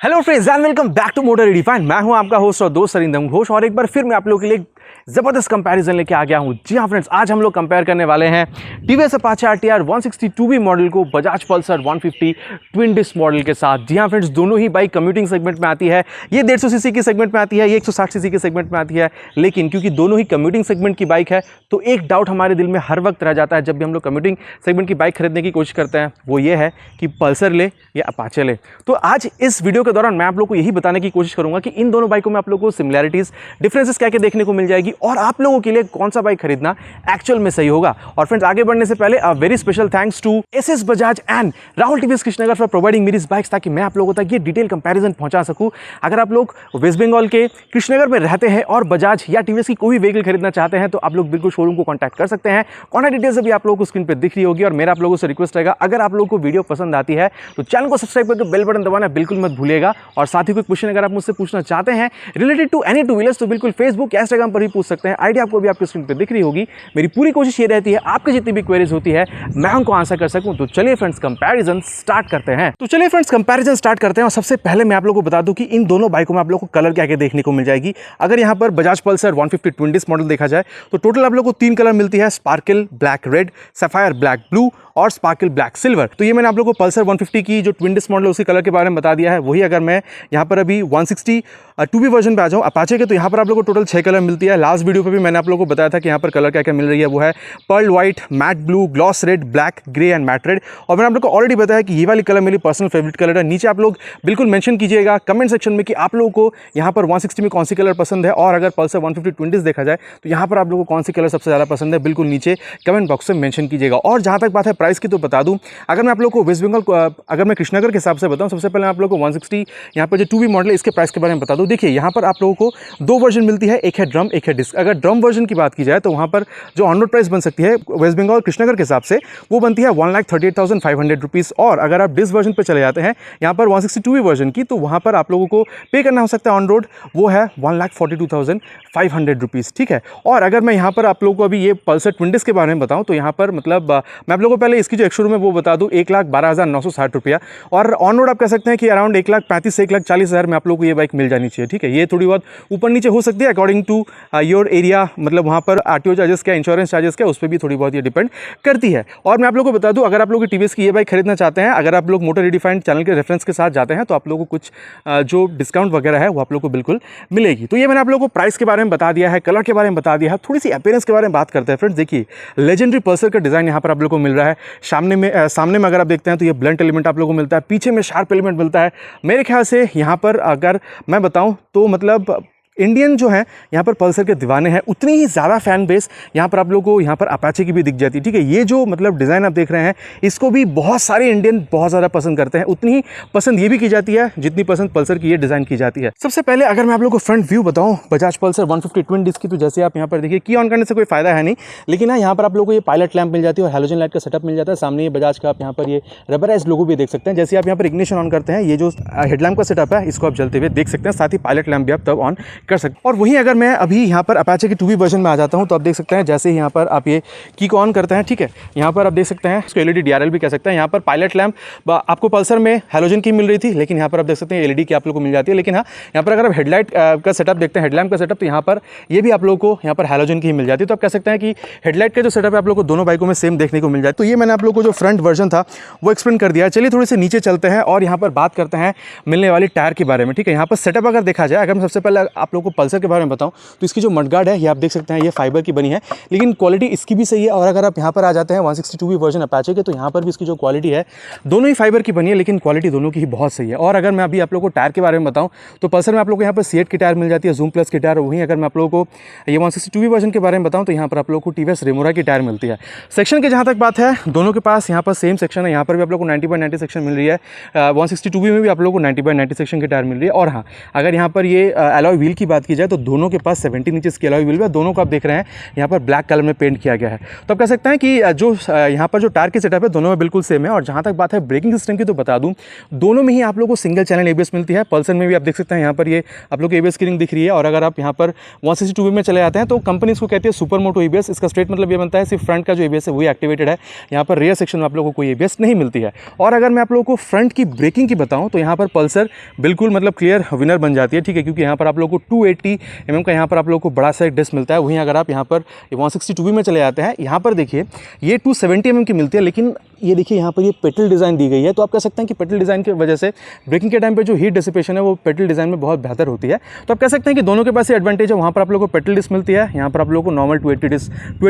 Hello friends and welcome back to motor redefined. मैं हूं आपका होस्ट और दोस्त अरिंदम घोष और एक बार फिर मैं आप लोगों के लिए जबरदस्त कंपैरिजन लेके आ गया हूं। जी हां फ्रेंड्स, आज हम लोग कंपेयर करने वाले हैं TVS Apache RTR 162B model को Bajaj Pulsar 150 twin disc model के साथ। जी हां फ्रेंड्स, दोनों ही बाइक कम्यूटिंग सेगमेंट में आती है। ये 150 सीसी के सेगमेंट में आती है, ये 160 सीसी के सेगमेंट में आती है। लेकिन क्योंकि दोनों ही कम्यूटिंग सेगमेंट की बाइक है तो एक डाउट हमारे दिल में हर वक्त रह जाता है जब भी हम लोग कम्यूटिंग सेगमेंट की बाइक खरीदने की कोशिश करते हैं, वो ये है कि पल्सर ले या अपाचे ले। तो आज इस वीडियो के दौरान मैं आप लोग को यही बताने की कोशिश करूंगा कि इन दोनों बाइकों में आप लोगों को सिमिलैरिटीज, डिफरेंसेस क्या क्या देखने को मिल जाएगी और आप लोगों के लिए कौन सा बाइक खरीदना एक्चुअल में सही होगा। और फ्रेंड्स, आगे बढ़ने से पहले a very special thanks to SS Bajaj and Rahul TVS Krishnanagar for providing मेरी बाइक्स, ताकि मैं आप लोगों तक ये डिटेल कंपैरिजन पहुंचा सकूं। अगर आप लोग वेस्ट बंगाल के कृष्णनगर में रहते हैं और बजाज या टीवीएस की कोई भी व्हीकल खरीदना चाहते हैं तो आप लोग बिल्कुल शोरूम को कॉन्टैक्ट कर सकते हैं। कॉन्टैक्ट डिटेल्स अभी आप लोगों को स्क्रीन पर दिख रही होगी। और मेरा आप लोगों से रिक्वेस्ट रहेगा, अगर आप लोगों को वीडियो पसंद आती है तो चैनल को सब्सक्राइब करके बेल बटन दबाना बिल्कुल मत भूलिएगा। और साथ ही कोई क्वेश्चन अगर आप मुझसे पूछना चाहते हैं related to any two wheelers तो बिल्कुल फेसबुक या इंस्टाग्राम पर ही पूछ सकते हैं। आईडी आपको भी आपके स्क्रीन पर दिख रही होगी। मेरी पूरी कोशिश ये रहती है आपकी जितनी भी क्वेरीज होती है मैं उनको आंसर कर सकूं। तो चलिए फ्रेंड्स, कंपैरिजन स्टार्ट करते हैं। और सबसे पहले मैं आप लोगों को बता दूं कि इन दोनों बाइकों में आप लोगों को कलर क्या क्या देखने को मिल जाएगी। अगर यहां पर Bajaj Pulsar 150 twin disc model देखा जाए तो टोटल आप लोगों को 3 कलर मिलती है, sparkle black red, sapphire black blue और स्पार्कल ब्लैक सिल्वर। तो ये मैंने आप लोगों को पल्सर 150 की जो ट्विन डिस्क मॉडल है उसके कलर के बारे में बता दिया है। वही अगर मैं यहाँ पर अभी 162B वर्जन पे आ जाऊँ अपाचे के, तो यहाँ पर आप लोगों को टोटल 6 कलर मिलती है। लास्ट वीडियो पे भी मैंने आप लोगों को बताया था कि यहाँ पर कलर क्या क्या मिल रही है। वो है pearl white, matte blue, gloss red, black, grey and matte red. और मैंने आप लोगों को ऑलरेडी बताया कि ये वाली कलर मेरी पर्सनल फेवरेट कलर है। नीचे आप लोग बिल्कुल मेंशन कीजिएगा कमेंट सेक्शन में कि आप लोगों को यहाँ पर 160 में कौन सी कलर पसंद है। और अगर पल्सर 150 ट्विन डिस्क देखा जाए तो यहाँ पर आप लोगों को कौन सी कलर सबसे ज़्यादा पसंद है, बिल्कुल नीचे कमेंट बॉक्स में मेंशन कीजिएगा। और जहाँ तक बात है प्राइस की, तो बता दूँ, अगर मैं आप लोगों को वेस्ट बंगाल, अगर मैं कृष्णनगर के हिसाब से बताऊँ, सबसे पहले आप लोगों को 160 यहाँ पर जो 2B मॉडल है इसके प्राइस के बारे में बता दूँ। देखिए, यहाँ पर आप लोगों को 2 वर्जन मिलती है, एक है ड्रम, एक है डिस्क। अगर ड्रम वर्जन की बात की जाए तो वहाँ पर जो ऑन रोड प्राइस बन सकती है वेस्ट बंगाल कृष्णनगर के हिसाब से वो बनती है 1,38,500 रुपीज़। और अगर आप डिस्क वर्जन पर चले जाते हैं यहाँ पर 162B वर्जन की, तो वहाँ पर आप लोगों को पे करना हो सकता है ऑन रोड, वो है 1,42,500 रुपीज़। ठीक है। और अगर मैं यहाँ पर आप लोगों को अभी ये पल्सर ट्विन डिस्क के बारे में बताऊँ तो यहाँ पर मतलब मैं आप लोगों को पहले इसकी जो एक्स-शोरूम है वो बता दूँ 1,12,960 रुपया। और ऑन रोड आप कह सकते हैं कि अराउंड 1,35,000 से 1,40,000 में आप लोगों को ये बाइक मिल जानी चाहिए। ठीक है। ये थोड़ी बहुत ऊपर नीचे हो सकती है अकॉर्डिंग टू योर एरिया, मतलब वहाँ पर आरटीओ चार्जेस क्या, इंश्योरेंस चार्जेस क्या, उस पर भी थोड़ी बहुत ये डिपेंड करती है। और मैं आप लोगों को बता दूँ, अगर आप लोग टीवीएस की ये बाइक खरीदना चाहते हैं, अगर आप लोग मोटर रिडिफाइंड चैनल के रेफरेंस के साथ जाते हैं तो आप लोगों को कुछ जो डिस्काउंट वगैरह है वो आप लोगों को बिल्कुल मिलेगी। तो ये मैंने आप लोगों को प्राइस के बारे में बता दिया है, कलर के बारे में बता दिया है। थोड़ी सी अपीयरेंस के बारे में बात करते हैं फ्रेंड्स। देखिए, लेजेंडरी पल्सर का डिज़ाइन यहाँ पर आप लोगों को मिल रहा है। सामने में अगर आप देखते हैं तो ये ब्लंट एलिमेंट आप लोगों को मिलता है, पीछे में शार्प एलिमेंट मिलता है। मेरे ख्याल से यहाँ पर अगर मैं बताऊँ तो मतलब इंडियन जो है यहाँ पर पल्सर के दीवाने हैं, उतनी ही ज़्यादा फैन बेस यहाँ पर आप लोगों को यहाँ पर अपाचे की भी दिख जाती है। ठीक है। ये जो मतलब डिज़ाइन आप देख रहे हैं इसको भी बहुत सारे इंडियन बहुत ज़्यादा पसंद करते हैं, उतनी ही पसंद ये भी की जाती है जितनी पसंद पल्सर की ये डिज़ाइन की जाती है। सबसे पहले अगर मैं आप लोगों को फ्रंट व्यू बताऊँ बजाज पल्सर 150 ट्विन डिस्क की, तो जैसे आप यहाँ पर देखिए, की ऑन करने से कोई फायदा है नहीं, लेकिन यहाँ पर आप लोगों को ये पायलट लैंप मिल जाती है और हैलोजन लाइट का सेटअप मिल जाता है। सामने ये बजाज का आप यहाँ पर ये रबराइज लोगो भी देख सकते हैं। जैसे आप यहाँ पर इग्निशन ऑन करते हैं, ये जो हेडलैम्प का सेटअप है इसको आप जलते हुए देख सकते हैं, साथ ही पायलट लैंप भी आप तब ऑन कर सकते हैं। और वहीं अगर मैं अभी यहाँ पर अपाचे की 2B वर्जन में आ जाता हूँ तो आप देख सकते हैं जैसे यहाँ पर आप ये की को ऑन करते हैं, ठीक है, यहाँ पर आप देख सकते हैं इसको एलईडी डीआरएल भी कह सकते हैं। यहाँ पर पायलट लैंप आपको पल्सर में हैलोजन की मिल रही थी, लेकिन यहाँ पर आप देख सकते हैं एलईडी की आप लोगों को मिल जाती है। लेकिन हाँ, यहाँ पर अगर आप हेडलाइट का सेटअप देखते हैं, हेडलैम्प का सेटअप, तो यहाँ पर ये भी आप लोगों को यहाँ पर हैलोजन की ही मिल जाती है। तो आप कह सकते हैं कि हेडलाइट का जो सेटअप है आप लोगों को दोनों बाइकों में सेम देखने को मिल जाए। तो ये मैंने आप लोगों को जो फ्रंट वर्जन था वो एक्सप्लेन कर दिया। चलिए थोड़े से नीचे चलते हैं और यहाँ पर बात करते हैं मिलने वाली टायर के बारे में। ठीक है। यहाँ पर सेटअप अगर देखा जाए, अगर मैं सबसे पहले आप लोगों को पल्सर के बारे में बताऊँ तो इसकी जो मडगार्ड है ये आप देख सकते हैं, ये फाइबर की बनी है, लेकिन क्वालिटी इसकी भी सही है। और अगर आप यहाँ पर आ जाते हैं 162B वर्जन अपाचे के, तो यहाँ पर भी इसकी जो क्वालिटी है दोनों ही फाइबर की बनी है, लेकिन क्वालिटी दोनों की ही बहुत सही है। और अगर मैं अभी आप लोगों को टायर के बारे में बताऊँ तो पल्सर में आप लोगों को यहाँ पर सीएट की टायर मिल जाती है, जूम प्लस की टायर। वहीं अगर मैं आप लोगों को ये 162B वर्जन के बारे में बताऊँ तो यहाँ पर आप लोगों को टीवीएस रेमोरा की टायर मिलती है। सेक्शन के जहाँ तक बात है, दोनों के पास यहाँ पर सेम सेक्शन है। यहाँ पर भी आप लोगों को 90/90 सेक्शन मिल रही है, 162B में भी आप लोगों को 90/90 सेक्शन की टायर मिल रही है। और हाँ, अगर यहाँ पर ये अलॉय व्हील की बात की जाए तो दोनों के पास 17 इंचेस की अलॉय व्हील है। दोनों को आप देख रहे हैं यहाँ पर ब्लैक कलर में पेंट किया गया है। तो आप कह सकते हैं कि जो यहाँ पर जो टायर की सेटअप है दोनों में बिल्कुल सेम है। और जहाँ तक बात है ब्रेकिंग सिस्टम की, तो बता दूँ दोनों में ही आप लोगों को सिंगल चैनल एबीएस मिलती है। पल्सर में भी आप देख सकते हैं यहाँ पर ये आप लोग एबीएस की रिंग दिख रही है। और अगर आप यहाँ पर 162 में चले जाते हैं तो कंपनी इसको कहती है सुपर मोटो एबीएस। इसका स्ट्रेट मतलब ये बनता है सिर्फ फ्रंट का जो एबीएस है वही एक्टिवेटेड है, यहाँ पर रेयर सेक्शन में आप लोगों को कोई एबीएस नहीं मिलती है। और अगर मैं आप लोगों को फ्रंट की ब्रेकिंग की बताऊँ तो यहाँ पर पल्सर बिल्कुल मतलब क्लियर विनर बन जाती है, ठीक है, क्योंकि यहाँ पर आप लोगों को 280 mm का यहाँ पर आप लोगों को बड़ा सा एक डिस्क मिलता है। वहीं अगर आप यहाँ पर 162 में चले जाते हैं, यहाँ पर देखिए ये 270 mm की मिलती है। लेकिन ये देखिए यहाँ पर ये पेटल डिज़ाइन दी गई है, तो आप कह सकते हैं कि पेटल डिज़ाइन की वजह से ब्रेकिंग के टाइम पे जो हीट डिसिपेशन है वो पेटल डिज़ाइन में बहुत बेहतर होती है। तो आप कह सकते हैं कि दोनों के पास ये एडवांटेज है। वहाँ पर आप लोगों को पेटल डिस्क मिलती है, यहाँ पर आप लोगों को नॉर्मल 280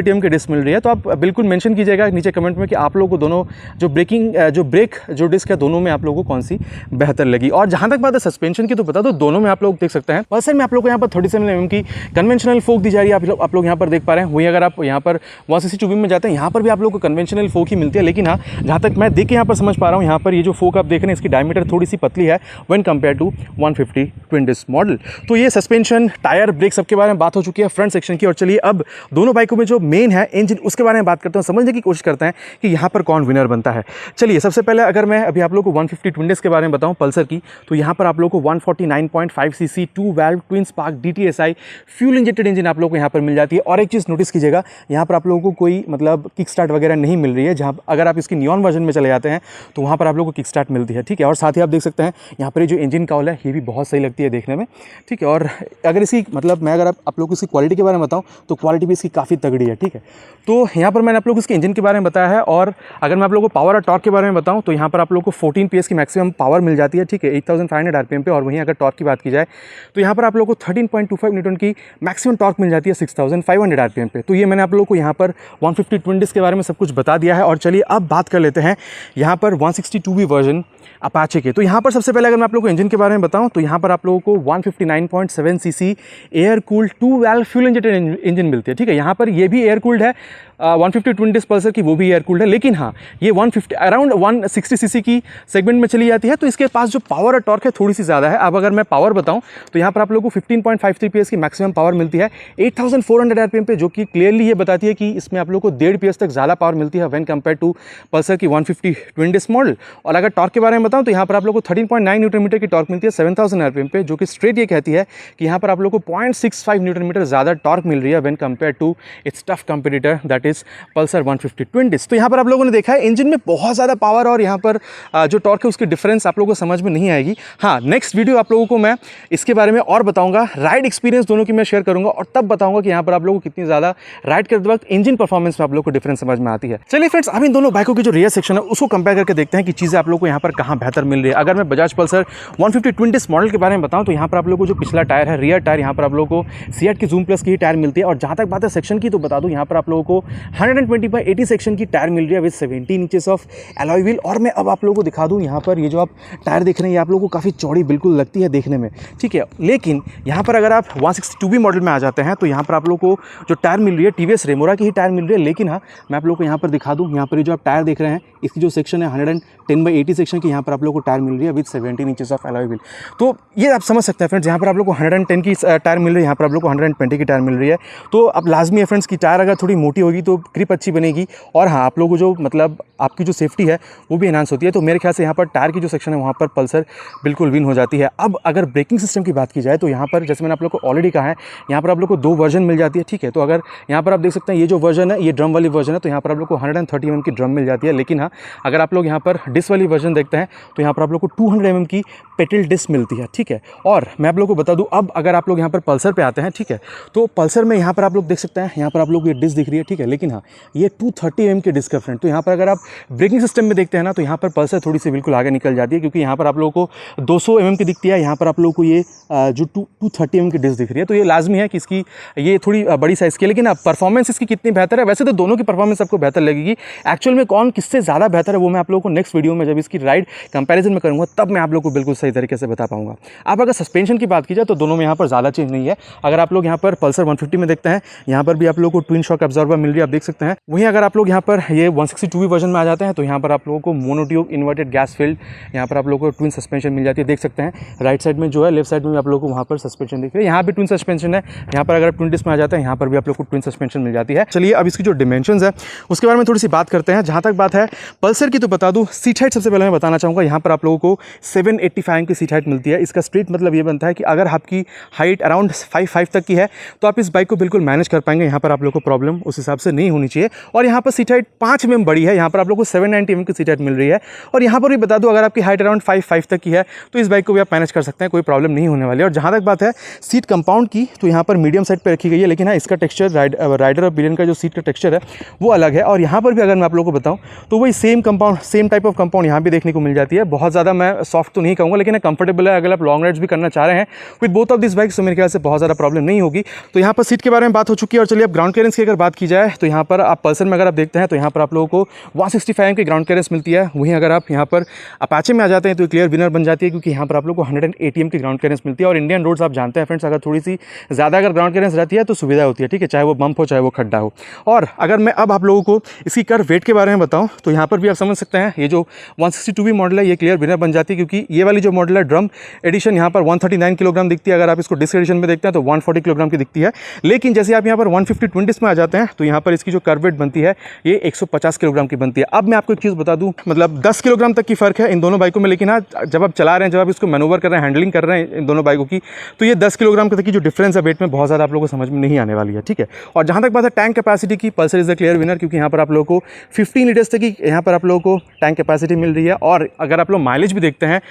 mm की डिस्क मिल रही है। तो आप बिल्कुल मेंशन कीजिएगा नीचे कमेंट में कि आप लोगों को दोनों जो ब्रेक जो डिस्क है दोनों में आप लोगों को कौन सी बेहतर लगी। और जहाँ तक बात है सस्पेंशन की, तो बता दो दोनों में आप लोग देख सकते हैं पल्सर में आप लोग को यहाँ पर 37 mm की कन्वेंशनल फोक दी जा रही है, आप लोग यहाँ पर देख पा रहे हैं। वहीं अगर आप यहाँ पर 162 में जाते हैं यहाँ पर भी आप लोग को कन्वेंशनल फोक ही मिलती है। लेकिन हाँ, जहाँ तक मैं देख के यहाँ पर समझ पा रहा हूँ, यहाँ पर ये जो फोक आप देख रहे हैं इसकी डायमीटर थोड़ी सी पतली है when compare to 150 twin disc model. तो ये सस्पेंशन, टायर, ब्रेक सबके बारे में बात हो चुकी है फ्रंट सेक्शन की। और चलिए अब दोनों बाइकों में जो मेन है इंजन उसके बारे में बात करते हैं, समझने की कोशिश करते हैं कि यहाँ पर कौन विनर बनता है। चलिए सबसे पहले अगर मैं अभी आप लोग को 150 ट्विन डिस्क के बारे में बताऊँ पल्सर की, तो यहाँ पर आप लोग को 149.5 cc 2 valve twin spark DTSI fuel injected engine आप लोग को यहाँ पर मिल जाती है। और एक चीज़ नोटिस कीजिएगा, यहाँ पर आप लोगों को कोई मतलब किक स्टार्ट वगैरह नहीं मिल रही है। जहाँ अगर आप इसकी नियॉन वर्जन में चले जाते हैं तो वहाँ पर आप लोगों को किक स्टार्ट मिलती है, ठीक है। और साथ ही आप देख सकते हैं यहाँ पर जो इंजन काउल है ये भी बहुत सही लगती है देखने में, ठीक है। और अगर इसकी मतलब मैं अगर आप लोग को इसकी क्वालिटी के बारे में बताऊँ तो क्वालिटी भी इसकी काफ़ी तगड़ी है, ठीक है। तो यहाँ पर मैंने आप लोग को इसके इंजन के बारे में बताया है। और अगर मैं आप लोगों को पावर और टॉर्क के बारे में बताऊँ तो यहाँ पर आप लोग को 14 PS की मैक्सिमम पावर मिल जाती है, ठीक है, 8500 RPM पे। और वहीं अगर टॉर्क की बात की जाए तो यहाँ पर आप लोग को 13.25 न्यूटन की मैक्सिमम टॉर्क मिल जाती है 6500 RPM पे। तो ये मैंने आप लोगों को यहाँ पर 150 ट्विन डिस्क के बारे में सब कुछ बता दिया है। और चलिए अब बात कर लेते हैं यहाँ पर 162B वर्जन अपाचे के। तो यहाँ पर सबसे पहले अगर मैं आप लोगों को इंजन के बारे में बताऊँ तो यहाँ पर आप लोगों को 159.7 cc air cooled 2 valve fuel injected engine मिलती है, ठीक है। यहाँ पर ये भी एयर कूल्ड है, 150 ट्विन डिस्क पल्सर की वो भी एयर कूल्ड है। लेकिन हाँ, ये 150 अराउंड 160 cc की सेगमेंट में चली जाती है, तो इसके पास जो पावर और टॉर्क है थोड़ी सी ज़्यादा है। अब अगर मैं पावर बताऊँ तो यहाँ पर आप लोगों को 15.53 PS की मैक्सिमम पावर मिलती है 8400 RPM पे, जो कि क्लियरली ये बताती है कि इसमें आप लोगों को 1.5 PS तक ज़्यादा पावर मिलती है व्हेन कंपेयर टू पल्सर की 150 ट्विन डिस्क मॉडल। और अगर टॉर्क के बारे में बताऊँ तो यहाँ पर आप लोगों को 13.9 न्यूटन मीटर की टॉर्क मिलती है 7000 RPM पे, जो कि स्ट्रेट ये कहती है कि यहाँ पर आप लोगों को 0.65 न्यूटन मीटर ज़्यादा टॉर्क मिल रही है when compare to its tough competitor that is Pulsar 150 twin disc. तो यहाँ पर आप लोगों ने देखा है इंजन में बहुत ज़्यादा पावर और यहाँ पर जो टॉर्क है उसकी डिफरेंस आप लोगों को समझ में नहीं आएगी। हाँ, नेक्स्ट वीडियो आप लोगों को मैं इसके बारे में और बताऊंगा, राइड एक्सपीरियंस दोनों की मैं शेयर करूंगा और तब बताऊंगा कि यहाँ पर आप लोगों को कितनी ज़्यादा राइड करते वक्त इंजन परफॉर्मेंस में आप लोगों को डिफरेंस समझ में आती है। चलिए फ्रेंड्स, अब इन दोनों बाइकों की जो रियर सेक्शन है उसको कंपेयर करके देखते हैं कि चीज़ें आप लोगों को यहाँ पर कहाँ बेहतर मिल रही है। अगर मैं Bajaj Pulsar 150 twin disc model के बारे में बताऊँ तो यहाँ पर आप लोगों को जो पिछला टायर है, रियर टायर, यहाँ पर आप लोगों को सीएट की जूम प्लस की ही टायर मिलती है। और जहाँ तक बात है सेक्शन की, तो बता दूँ यहाँ पर आप लोगों को 120/80 सेक्शन की टायर मिल रही है with 17 inches of alloy wheel. और मैं अब आप लोगों को दिखा दूँ, यहाँ पर ये जो आप टायर देख रहे हैं ये आप लोगों को काफ़ी चौड़ी बिल्कुल लगती है देखने में, ठीक है। लेकिन यहाँ पर अगर आप 162B मॉडल में आ जाते हैं तो यहाँ पर आप लोगों को जो टायर मिल रही है टीवीएस रेमोरा की ही टायर मिल रही है। लेकिन हाँ, मैं आप लोगों को यहाँ पर दिखा दूँ, यहाँ पर ये जो आप टायर देख रहे हैं इसकी जो सेक्शन है 110/80 सेक्शन की, यहाँ पर आप लोगों को टायर मिल रही है with 17 inches of alloy wheel. तो ये आप समझ सकते हैं फ्रेंड्स, यहाँ पर आप लोग को 110 की टायर मिल रही है, यहाँ पर आप लोग को 120 की टायर मिल रही है। तो अब लाजमी है फ्रेंड्स की टायर अगर थोड़ी मोटी होगी तो ग्रिप अच्छी बनेगी। और हाँ, आप लोगों को जो मतलब आपकी जो सेफ्टी है वो भी एनहांस होती है। तो मेरे ख्याल से यहाँ पर टायर की जो सेक्शन है वहाँ पर पल्सर बिल्कुल विन हो जाती है। अब अगर ब्रेकिंग सिस्टम की बात की जाए तो यहाँ पर जैसे मैंने आप लोग को ऑलरेडी कहा है, यहाँ पर आप लोग को 2 वर्जन मिल जाती है, ठीक है। तो अगर यहाँ पर आप देख सकते हैं ये जो वर्जन है ये ड्रम वाली वर्जन है, तो यहाँ पर आप लोग को 130 mm की ड्रम मिल जाती है। लेकिन हाँ, अगर आप लोग यहाँ पर डिस्क वाली वर्जन देखते हैं तो यहाँ पर आप लोग को 200 mm की पेटल डिस्क मिलती है, ठीक है। और मैं आप लोग को बता दूँ, अब अगर आप लोग यहाँ पर पल्सर पे आते हैं, ठीक है, तो पल्सर में यहाँ पर आप लोग देख सकते हैं, यहाँ पर आप लोग ये डिस्क दिख रही है, ठीक है। लेकिन हाँ, ये 230 mm की डिस्क है फ्रेंड। तो यहाँ पर अगर आप ब्रेकिंग सिस्टम में देखते हैं ना, तो यहाँ पर पल्सर थोड़ी सी बिल्कुल आगे निकल जाती है, क्योंकि यहाँ पर आप लोगों को 200 mm की दिखती है, यहाँ पर आप लोगों को ये जो 230 mm की डिस्क दिख रही है। तो ये लाजमी है कि इसकी ये थोड़ी बड़ी साइज़ की है। लेकिन अब परफॉर्मेंस इसकी कितनी बेहतर है, वैसे तो दोनों की परफॉर्मेंस आपको बेहतर लगेगी। एक्चुअल में कौन किससे ज़्यादा बेहतर है वो मैं आप लोगों को नेक्स्ट वीडियो में जब इसकी राइड कंपैरिजन में करूँगा तब मैं आप लोगों को बिल्कुल सही तरीके से बता पाऊँगा। अब अगर सस्पेंशन की बात की जाए तो दोनों में यहाँ पर ज़्यादा चेंज नहीं है। अगर आप लोग यहाँ पर पल्सर 150 में देखते हैं, यहाँ पर भी आप लोगों को ट्विन शॉक एब्जॉर्बर मिल रही है, आप देख सकते हैं। वहीं अगर आप लोग यहाँ पर ये 162 वर्जन में आ जाते हैं तो यहाँ पर आप लोगों को मोनोट्यूब इन्वर्टेड गैस फील्ड, यहाँ पर आप लोगों को ट्विन सस्पेंशन मिल जाती है, देख सकते हैं। राइट साइड में जो है, लेफ्ट साइड में भी आप लोगों को वहाँ पर सस्पेंशन दिख रही है, यहाँ भी ट्विन सस्पेंशन है। यहाँ पर अगर आप 20 में आ जाते हैं, यहाँ पर भी आप लोग को ट्विन सस्पेंशन मिल जाती है। चलिए अब इसकी जो डिमेंशंस है उसके बारे में थोड़ी सी बात करते हैं। जहाँ तक बात है पल्सर की तो बता दूँ, सीट हाइट सबसे पहले मैं बताना चाहूँगा। यहाँ पर आप लोगों को 785 की सीट हाइट मिलती है। इसका स्ट्रेट मतलब ये बनता है कि अगर आपकी हाइट अराउंड 5'5" तक की है तो आप इस बाइक को बिल्कुल मैनेज कर पाएंगे। यहाँ पर आप लोग को प्रॉब्लम उस हिसाब से नहीं होनी चाहिए। और यहाँ पर सीट हाइट 5 mm बड़ी है, यहाँ पर आप लोग को 790 mm की सीट हाइट मिल रही है। और यहाँ पर भी बता दूँ, अगर आपकी हाइट अराउंड 5'5" तक की है तो इस बाइक को भी आप मैनेज कर सकते हैं, कोई प्रॉब्लम नहीं होने वाली है। और जहाँ तक बात है सीट कंपाउंड की, तो यहाँ पर मीडियम साइड पर रखी गई है, लेकिन हाँ इसका टेक्सचर राइडर और पिलियन का जो सीट का टेक्सचर है वो अलग है। और यहाँ पर भी अगर मैं आप लोगों को बताऊँ तो वही same compound, same type of compound यहाँ भी देखने को मिल जाती है। बहुत ज़्यादा मैं सॉफ्ट तो नहीं कहूँगा, लेकिन कंफर्टेबल है। अगर आप लॉन्ग राइड्स भी करना चाह रहे हैं with both of this bikes तो मेरे ख्याल से बहुत ज़्यादा प्रॉब्लम नहीं होगी। तो यहाँ पर सीट के बारे में बात हो चुकी है। और चलिए अब ग्राउंड क्लियरेंस की अगर बात की जाए तो यहाँ पर आप पल्सर में अगर आप देखते हैं तो यहाँ पर आप लोगों को 165 की ग्राउंड क्लियरेंस मिलती है। वहीं अगर आप यहाँ पर अपाचे में आ जाते हैं तो क्लियर विनर बन जाती है, क्योंकि यहाँ पर आप लोगों को 180 की ग्राउंड क्लियरेंस मिलती है। और इंडियन रोड्स आप जानते हैं फ्रेंड्स, अगर थोड़ी सी ज़्यादा अगर ग्राउंड क्लियरेंस रहती है तो सुविधा होती है, ठीक है, चाहे वो बम्प हो चाहे वो खड्डा हो। और अगर मैं अब आप लोगों को इसकी कर वेट के बारे में बताऊं तो यहाँ पर भी आप समझ सकते हैं, ये जो 162 मॉडल है ये क्लियर विनर बन जाती है, क्योंकि ये वाली जो मॉडल है ड्रम एडिशन यहाँ पर 139 किलोग्राम दिखती है। अगर आप इसको डिस्क एडिशन में देखते हैं तो 140 किलोग्राम की दिखती है। लेकिन जैसे आप यहाँ पर 150 20 में आ जाते हैं तो यहाँ पर इसकी जो कर वेट बनती है ये 150 किलोग्राम की बनती है। अब मैं आपको एक चीज़ बता दूँ, मतलब 10 किलोग्राम तक की फ़र्क है इन दोनों बाइकों में। लेकिन हाँ, जब आप चला रहे हैं, जब आप इसको मैनूवर कर रहे हैं, हैंडलिंग कर रहे हैं इन दोनों बाइकों की, तो ये 10 किलोग्राम तक की जो डिफरेंस है वेट में बहुत ज़्यादा आप लोगों को समझ में नहीं आने वाली है, ठीक है। और जहाँ तक बात है टैंक कैपेसिटी की, Pulsar is the clear winner, क्योंकि यहाँ पर आप लोगों को 15 लीटर्स तक की यहाँ पर आप लोगों को टैंक कैपेसिटी मिल रही है। और अगर आप लोग माइलेज भी देखते हैं,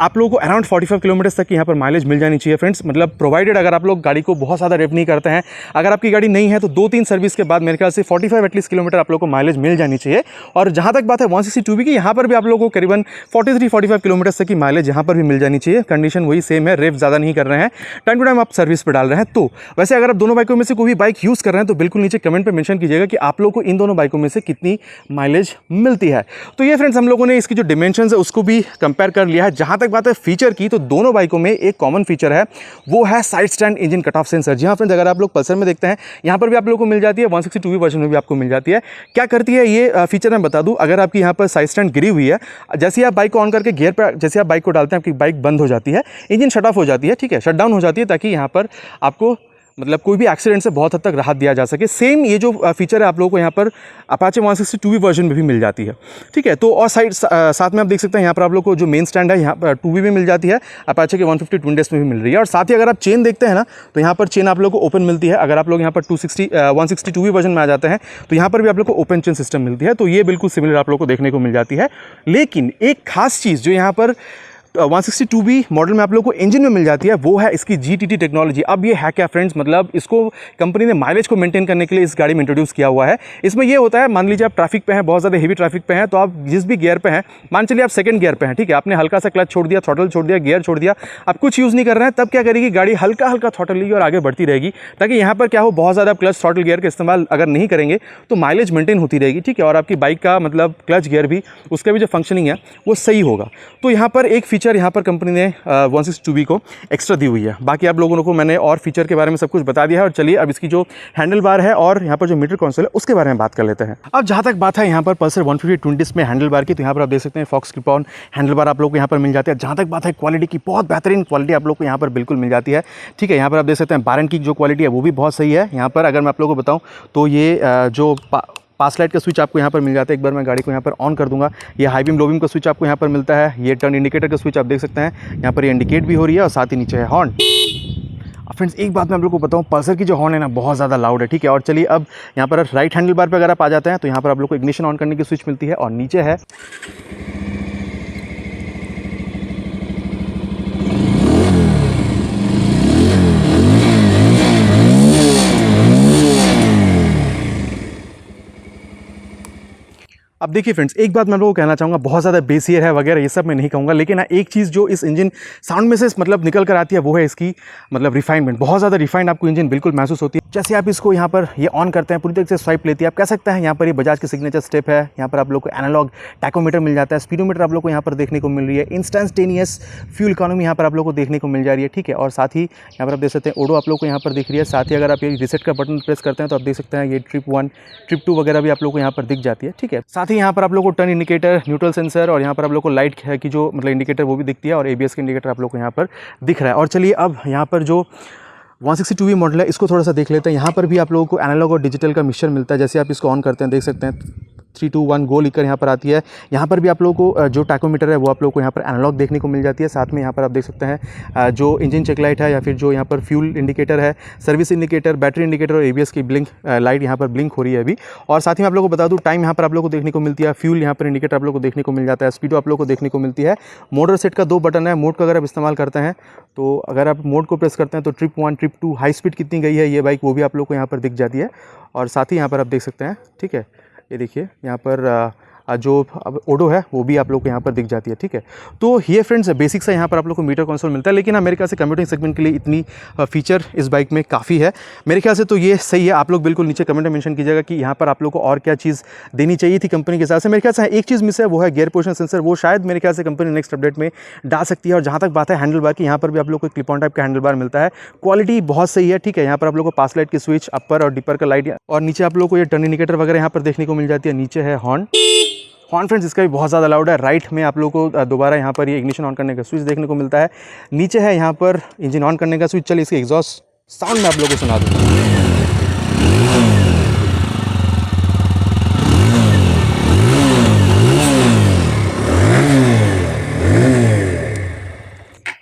आप लोगों को अराउंड 45 किलोमीटर्स तक की यहाँ पर माइलेज मिल जानी चाहिए फ्रेंड्स। मतलब प्रोवाइडेड अगर आप लोग गाड़ी को बहुत ज़्यादा रेव नहीं करते हैं, अगर आपकी गाड़ी नहीं है तो 2-3 सर्विस के बाद मेरे ख्याल से 45 एटलीस्ट किलोमीटर आप लोग को माइलेज मिल जानी चाहिए। और जहाँ तक बात है 162 की, यहाँ पर भी आप लोगों को करीबन 43-45 किलोमीटर तक की माइलेज यहाँ पर भी मिल जानी चाहिए। कंडीशन वही सेम है, रेव ज़्यादा नहीं कर रहे हैं, टाइम टू टाइम आप सर्विस पर डाल रहे हैं। तो वैसे अगर आप दोनों बाइकों में से कोई भी बाइक यूज़ कर रहे हैं तो बिल्कुल नीचे कमेंट पर मेंशन कीजिएगा कि आप लोग को इन दोनों बाइकों में से कितनी माइलेज मिलती है। तो ये फ्रेंड्स हम लोगों ने इसकी जो डिमेंशंस है उसको भी कंपेयर कर लिया है। जहाँ तक बात है फीचर की, तो दोनों बाइकों में एक कॉमन फीचर है, वो है side stand engine cut off sensor. जी हाँ फ्रेंड्स, अगर आप लोग पल्सर में देखते हैं यहाँ पर भी आप लोगों को मिल जाती है, 162 वर्जन में भी आपको मिल जाती है। क्या करती है ये फीचर मैं बता दूं, अगर आपकी यहाँ पर साइड स्टैंड गिरी हुई है, जैसे ही आप बाइक को ऑन करके गियर पर जैसे आप बाइक को डालते हैं आपकी बाइक बंद हो जाती है, इंजन शट ऑफ हो जाती है, ठीक है, शट डाउन हो जाती है, ताकि यहाँ पर आपको मतलब कोई भी एक्सीडेंट से बहुत हद तक राहत दिया जा सके। सेम ये जो फीचर है आप लोगों को यहाँ पर अपाचे 162 वर्जन में भी मिल जाती है, ठीक है। तो और साथ में आप देख सकते हैं यहाँ पर आप लोग को जो मेन स्टैंड है यहाँ पर 2B में मिल जाती है, अपाचे के 150 ट्विन डेस्क में भी मिल रही है। और साथ ही अगर आप चेन देखते हैं ना तो यहाँ पर चेन आप लोग को ओपन मिलती है। अगर आप लोग यहाँ पर 162 वर्जन में आ जाते हैं तो यहाँ पर भी आप लोग को ओपन चेन सिस्टम मिलती है। तो ये बिल्कुल सिमिलर आप लोग को देखने को मिल जाती है। लेकिन एक खास चीज़ जो यहाँ पर 162B मॉडल में आप लोग को इंजन में मिल जाती है वो है इसकी GTT टेक्नोलॉजी। अब ये है क्या फ्रेंड्स, मतलब इसको कंपनी ने माइलेज को मेंटेन करने के लिए इस गाड़ी में इंट्रोड्यूस किया हुआ है। इसमें ये होता है, मान लीजिए आप ट्रैफिक पे हैं, बहुत ज़्यादा हेवी ट्रैफिक पे हैं, तो आप जिस भी गियर पे हैं, मान चलिए आप सेकंड गियर पे हैं, ठीक है, आपने हल्का सा क्लच छोड़ दिया, थ्रॉटल छोड़ दिया, गियर छोड़ दिया, आप कुछ यूज़ नहीं कर रहे हैं, तब क्या करेगी गाड़ी, हल्का हल्का थ्रॉटल लेगी और आगे बढ़ती रहेगी, ताकि यहाँ पर क्या हो, बहुत ज़्यादा क्लच थ्रॉटल गियर का इस्तेमाल अगर नहीं करेंगे तो माइलेज मेंटेन होती रहेगी, ठीक है। और आपकी बाइक का मतलब क्लच गियर भी, उसका भी जो फंक्शनिंग है वो सही होगा। तो यहाँ पर एक फीचर यहाँ पर कंपनी ने 162B को एक्स्ट्रा दी हुई है। बाकी आप लोगों को मैंने और फीचर के बारे में सब कुछ बता दिया है। और चलिए अब इसकी जो हैंडल बार है और यहाँ पर जो मीटर कंसोल है उसके बारे में बात कर लेते हैं। अब जहाँ तक बात है यहाँ पर पल्सर 150 20 में हैंडल बार की, तो यहाँ पर आप देख सकते हैं fox clip on handle bar आप लोग को यहाँ पर मिल जाती है। जहाँ तक बात है क्वालिटी की, बहुत बेहतरीन क्वालिटी आप लोग को यहाँ पर बिल्कुल मिल जाती है, ठीक है। यहाँ पर आप देख सकते हैं बारन की जो क्वालिटी है वो भी बहुत सही है। यहाँ पर अगर मैं आप लोगों को बताऊँ तो ये जो पास लाइट का स्विच आपको यहाँ पर मिल जाता है। एक बार मैं गाड़ी को यहाँ पर ऑन कर दूंगा, ये हाई बीम लो बीम का स्विच आपको यहाँ पर मिलता है। ये टर्न इंडिकेटर का स्विच आप देख सकते हैं, यहाँ पर ये इंडिकेट भी हो रही है और साथ ही नीचे है हॉर्न। फ्रेंड्स एक बात मैं आप लोग को बताऊँ, पल्सर की जो हॉर्न है ना बहुत ज़्यादा लाउड है, ठीक है। और चलिए अब यहाँ पर राइट हैंडल बार पर अगर आप आ जाते हैं तो यहाँ पर आप लोग को इग्निशन ऑन करने की स्विच मिलती है और नीचे है अब देखिए फ्रेंड्स, एक बात मैं लोगों को कहना चाहूँगा, बहुत ज़्यादा बेसियर है वगैरह ये सब मैं नहीं कहूँगा, लेकिन हाँ एक चीज़ जो इस इंजन साउंड में से मतलब निकल कर आती है वो है इसकी मतलब रिफाइनमेंट। बहुत ज़्यादा रिफाइंड आपको इंजन बिल्कुल महसूस होती है। जैसे आप इसको यहाँ पर ये ऑन करते हैं, पूरी तरीके से स्वाइप लेती है, आप कह सकते हैं यहाँ पर ये बजाज की सिग्नेचर स्टेप है। यहाँ पर आप लोग को एनालॉग टैकोमीटर मिल जाता है, स्पीडोमीटर आप लोग को यहाँ पर देखने को मिल रही है, इंस्टेंटेनियस फ्यूल इकोनॉमी यहाँ पर आप लोग को देखने को मिल जा रही है, ठीक है। और साथ ही यहाँ पर आप देख सकते हैं ओडो आप लोग को यहाँ पर दिख रही है। साथ ही अगर आप ये रिसेट का बटन प्रेस करते हैं तो आप देख सकते हैं ये ट्रिप 1 ट्रिप 2 वगैरह भी आप लोग को यहाँ पर दिख जाती है, ठीक है। साथ ही यहाँ पर आप लोग को टर्न इंडिकेटर, न्यूट्रल सेंसर और यहाँ पर आप लोग को लाइट की जो मतलब इंडिकेटर वो भी दिखती है, और एबीएस का इंडिकेटर आप लोग को यहाँ पर दिख रहा है। और चलिए अब यहाँ पर जो 162V मॉडल है इसको थोड़ा सा देख लेते हैं। यहाँ पर भी आप लोगों को एनालॉग और डिजिटल का मिक्सचर मिलता है। जैसे आप इसको ऑन करते हैं देख सकते हैं 3 2 1 गो लिखकर यहाँ पर आती है। यहाँ पर भी आप लोगों को जो टैकोमीटर है वो आप लोगों को यहाँ पर एनालॉग देखने को मिल जाती है। साथ में यहाँ पर आप देख सकते हैं जो इंजन चेक लाइट है या फिर जो यहाँ पर फ्यूल इंडिकेटर है, सर्विस इंडिकेटर, बैटरी इंडिकेटर और एबीएस की ब्लिंक लाइट यहाँ पर ब्लिंक हो रही है अभी। और साथ ही मैं आप लोगों को बता दूँ टाइम यहाँ पर आप लोगों को देखने को मिलती है, फ्यूल यहाँ पर इंडिकेटर आप लोगों को देखने को मिल जाता है, स्पीडो आप लोगों को देखने को मिलती है। मोटर सेट का 2 बटन है, मोड का अगर आप इस्तेमाल करते हैं तो अगर आप मोड को प्रेस करते हैं तो ट्रिप 1 ट्रिप 2 हाई स्पीड कितनी गई है ये बाइक वो भी आप लोग को यहाँ पर दिख जाती है। और साथ ही यहाँ पर आप देख सकते हैं, ठीक है, ये देखिए यहाँ पर जो अब ओडो है वो भी आप लोग को यहाँ पर दिख जाती है, ठीक है। तो ये फ्रेंड्स बेसिक सा यहाँ पर आप लोग को मीटर कंसोल मिलता है, लेकिन मेरे ख्याल से कम्यूटिंग सेगमेंट के लिए इतनी फीचर इस बाइक में काफ़ी है मेरे ख्याल से, तो ये सही है। आप लोग बिल्कुल नीचे कमेंट में मेंशन कीजिएगा कि यहाँ पर आप लोग को और क्या चीज़ देनी चाहिए थी कंपनी के हिसाब से। मेरे ख्याल से एक चीज़ मिस है वो है गियर पोजिशन सेंसर, वो शायद मेरे ख्याल से कंपनी नेक्स्ट अपडेट में डाल सकती है। और जहाँ तक बात है हैंडल बार की, यहाँ पर भी आप लोग को क्लिप ऑन टाइप का हैंडल बार मिलता है, क्वालिटी बहुत सही है, ठीक है। यहाँ पर आप लोग को पास लाइट की स्विच, अपर और डिपर का लाइट, और नीचे आप लोग को ये टर्न इंडिकेटर वगैरह यहाँ पर देखने को मिल जाती है। नीचे है हॉर्न फ्रेंड्स, इसका भी बहुत ज़्यादा लाउड है। राइट में आप लोगों को दोबारा यहाँ पर ये इग्निशन ऑन करने का स्विच देखने को मिलता है। नीचे है यहाँ पर इंजन ऑन करने का स्विच। चलिए इसके एग्जॉस्ट साउंड में आप लोगों को सुना दूँ।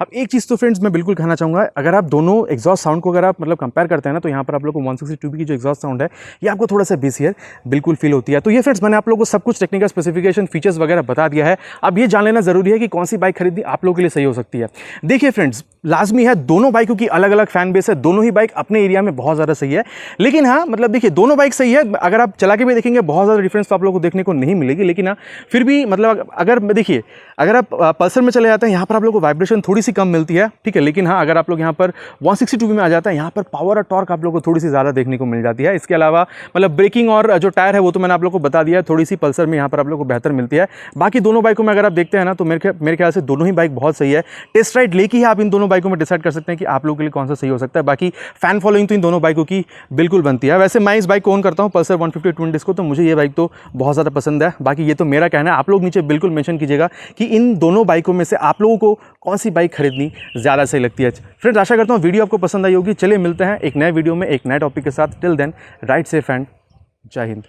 अब एक चीज़ तो फ्रेंड्स मैं बिल्कुल कहना चाहूँगा, अगर आप दोनों एग्जॉस्ट साउंड को अगर आप मतलब कंपेयर करते हैं ना, तो यहाँ पर आप लोग को 162 की जो एग्जॉस्ट साउंड है ये आपको थोड़ा सा बेसियर बिल्कुल फील होती है। तो ये फ्रेंड्स मैंने आप लोगों को सब कुछ टेक्निकल स्पेसिफिकेशन, फीचर्स वगैरह बता दिया है। अब ये जान लेना जरूरी है कि कौन सी बाइक खरीदनी आप लोगों के लिए सही हो सकती है। देखिए फ्रेंड्स, लाजमी है, दोनों बाइकों की अलग अलग फैन बेस है, दोनों ही बाइक अपने एरिया में बहुत ज़्यादा सही है। लेकिन हाँ मतलब देखिए दोनों बाइक सही है, अगर आप चला के भी देखेंगे बहुत ज़्यादा डिफरेंस तो आप लोगों को देखने को नहीं मिलेगी। लेकिन हाँ फिर भी मतलब अगर देखिए अगर आप पल्सर में चले जाते हैं यहाँ पर आप लोग को वाइब्रेशन थोड़ी सी कम मिलती है, ठीक है। लेकिन हाँ अगर आप लोग यहाँ पर 162 में आ जाता है, यहाँ पर पावर और टॉर्क आप लोग को थोड़ी सी ज़्यादा देखने को मिल जाती है। इसके अलावा मतलब ब्रेकिंग और जो टायर है वो तो मैंने आप लोग को बता दिया है, थोड़ी सी पल्सर में यहाँ पर आप लोग को बेहतर मिलती है। बाकी दोनों बाइकों में अगर आप देखते हैं ना तो मेरे ख्याल से दोनों ही बाइक बहुत सही है। टेस्ट राइड लेके ही आप इन दोनों बाइकों में डिसाइड कर सकते हैं कि आप लोगों के लिए कौन सा सही हो सकता है। बाकी फैन फॉलोइंग तो इन दोनों बाइकों की बिल्कुल बनती है। वैसे मैं इस बाइक को ओन करता हूँ पल्सर 150 ट्विन डिस्क को, तो मुझे ये बाइक तो बहुत ज़्यादा पसंद है। बाकी ये तो मेरा कहना है, आप लोग नीचे बिल्कुल मेंशन कीजिएगा कि इन दोनों बाइकों में से आप लोगों को कौन सी बाइक खरीदनी ज़्यादा सही लगती है। फ्रेंड्स आशा करता हूँ वीडियो आपको पसंद आई होगी। चलिए मिलते हैं एक नए वीडियो में एक नए टॉपिक के साथ। Till then ride safe and जय हिंद।